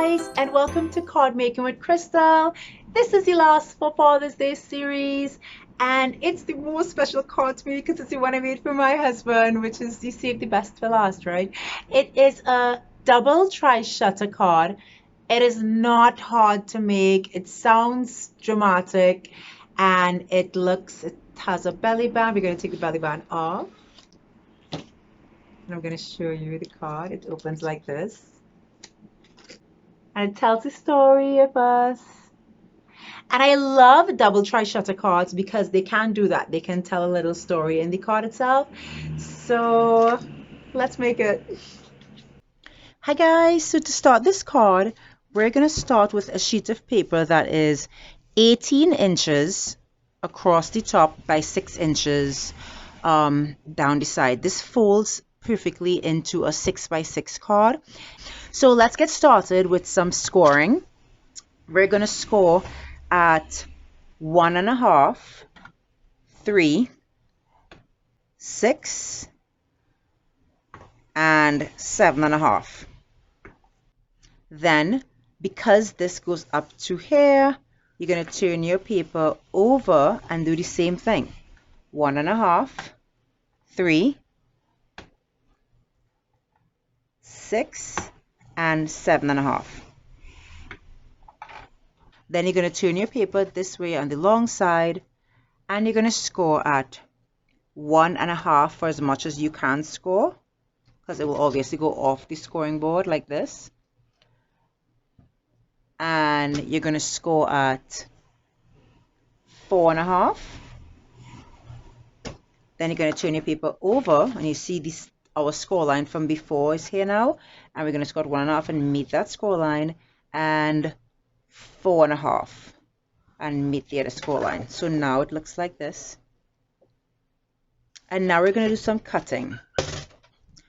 guys, and welcome to Card Making with Crystal. This is the last for Father's Day series, and it's the most special card to me because it's the one I made for my husband, which is you save the best for last, right? It is a double tri-shutter card. It is not hard to make. It sounds dramatic, and it has a belly band. We're going to take the belly band off. And I'm going to show you the card. It opens like this. And it tells the story of us. And I love double tri-shutter cards because they can do that. They can tell a little story in the card itself. So let's make it. Hi guys, so to start this card, we're going to start with a sheet of paper that is 18 inches across the top by 6 inches down the side. This folds perfectly into a 6 by 6 card. So let's get started with some scoring. We're going to score at 1.5, 3, 6, and 7.5. Then, because this goes up to here, you're going to turn your paper over and do the same thing. 1.5, 3, 6, and 7.5. Then you're going to turn your paper this way on the long side, and you're going to score at 1.5 for as much as you can score, because it will obviously go off the scoring board like this. And you're going to score at 4.5. Then you're going to turn your paper over, and you see this. Our score line from before is here now, and we're going to score 1.5 and meet that score line, and 4.5 and meet the other score line. So now it looks like this. And now we're going to do some cutting.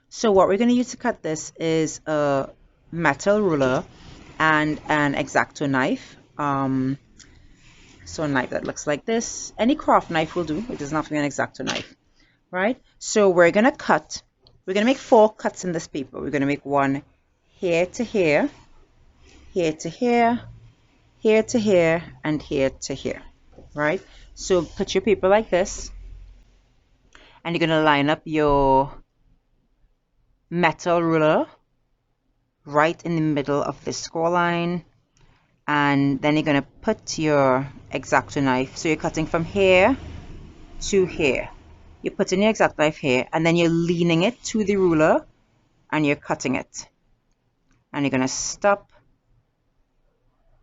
So what we're going to use to cut this is a metal ruler and an X-Acto knife. So a knife that looks like this. Any craft knife will do. It doesn't have to be an X-Acto knife, right? So we're going to cut. We're going to make 4 cuts in this paper. We're going to make one here to here, here to here, here to here, and here to here, right? So put your paper like this, and you're going to line up your metal ruler right in the middle of this score line, and then you're going to put your X-Acto knife. So you're cutting from here to here. You're putting your X-Acto knife here, and then you're leaning it to the ruler, and you're cutting it. And you're going to stop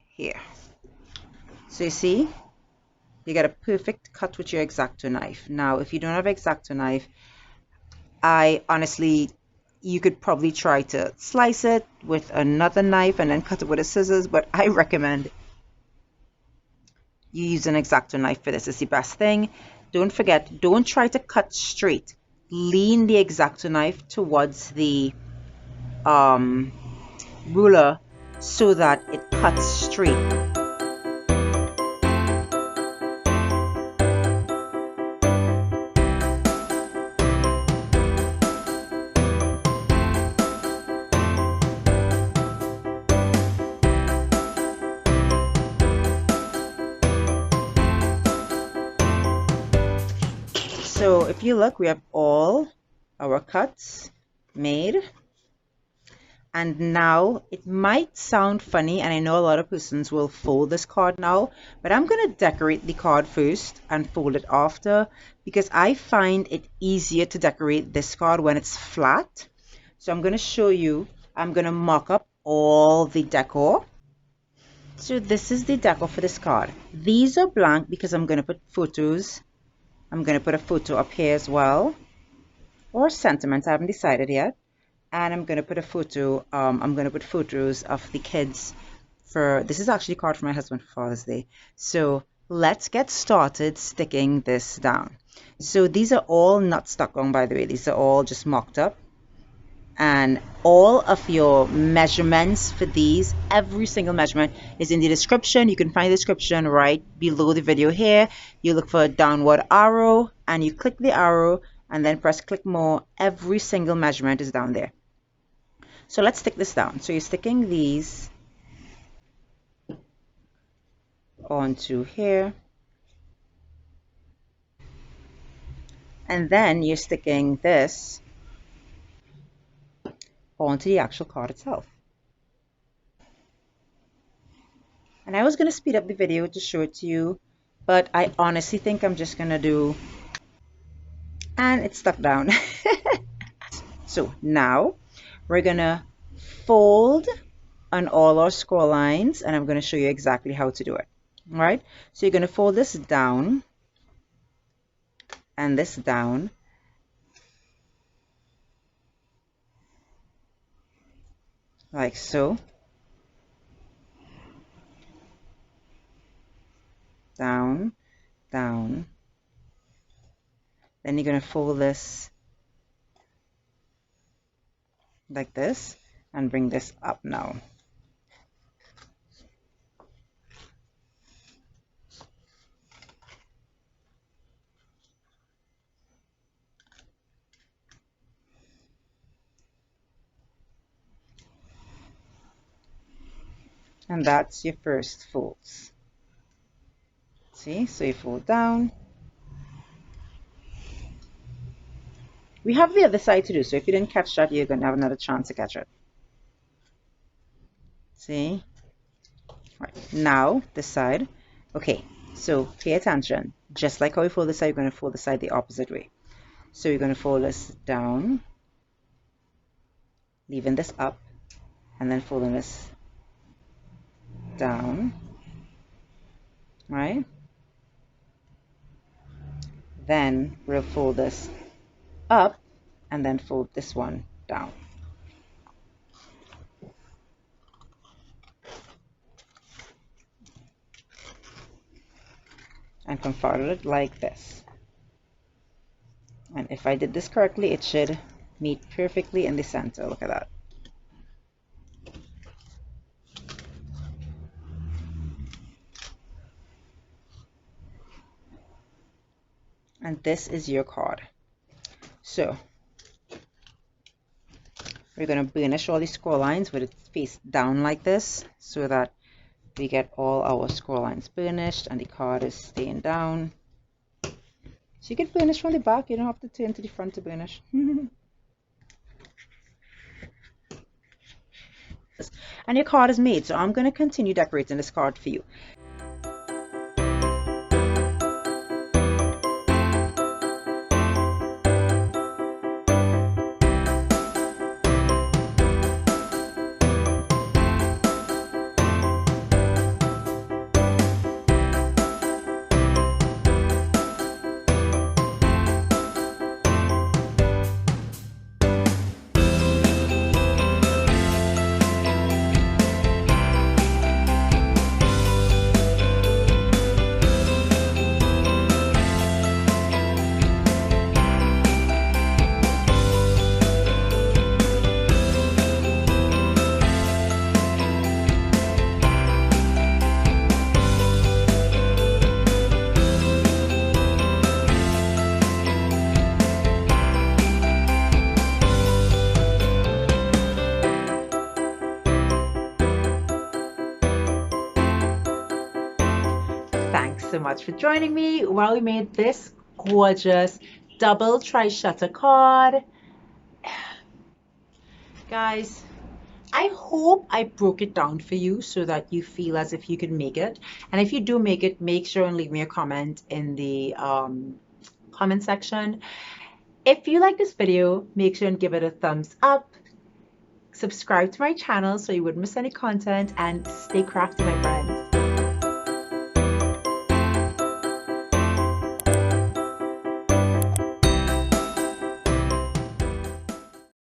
here. So you see, you get a perfect cut with your X-Acto knife. Now, if you don't have X-Acto knife, you could probably try to slice it with another knife and then cut it with a scissors, but I recommend you use an X-Acto knife for this. It's the best thing. Don't forget, don't try to cut straight. Lean the X-Acto knife towards the ruler so that it cuts straight. So if you look, we have all our cuts made. And now it might sound funny, and I know a lot of persons will fold this card now, but I'm going to decorate the card first and fold it after, because I find it easier to decorate this card when it's flat. So I'm going to show you, I'm going to mock up all the decor. So this is the decor for this card. These are blank because I'm going to put photos. I'm going to put a photo up here as well, or sentiments, I haven't decided yet. And I'm going to put a photo, I'm going to put photos of the kids this is actually a card for my husband for Father's Day. So let's get started sticking this down. So these are all not stuck on, by the way. These are all just mocked up. And all of your measurements for these, every single measurement is in the description. You can find the description right below the video here. You look for a downward arrow and you click the arrow and then press click more. Every single measurement is down there. So let's stick this down. So you're sticking these onto here. And then you're sticking this onto the actual card itself. And I was going to speed up the video to show it to you, but I honestly think I'm just going to do, and it's stuck down. So now we're going to fold on all our score lines, and I'm going to show you exactly how to do it. All right, so you're going to fold this down and this down, like so. Down, down. Then you're going to fold this like this and bring this up now. And that's your first folds. See, so you fold down. We have the other side to do, so if you didn't catch that, you're going to have another chance to catch it. See? Right, now this side. Okay, so pay attention. Just like how we fold this side, you're going to fold the side the opposite way. So you're going to fold this down, leaving this up, and then folding this down, right? Then we'll fold this up and then fold this one down. And confold it like this. And if I did this correctly, it should meet perfectly in the center. Look at that. And this is your card. So we're going to burnish all these score lines with it face down like this, so that we get all our score lines burnished and the card is staying down. So you can burnish from the back, you don't have to turn to the front to burnish. And your card is made, so I'm going to continue decorating this card for you. Thanks so much for joining me while we made this gorgeous double tri-shutter card. Guys, I hope I broke it down for you so that you feel as if you can make it. And if you do make it, make sure and leave me a comment in the comment section. If you like this video, make sure and give it a thumbs up. Subscribe to my channel so you wouldn't miss any content, and stay crafty, my friends.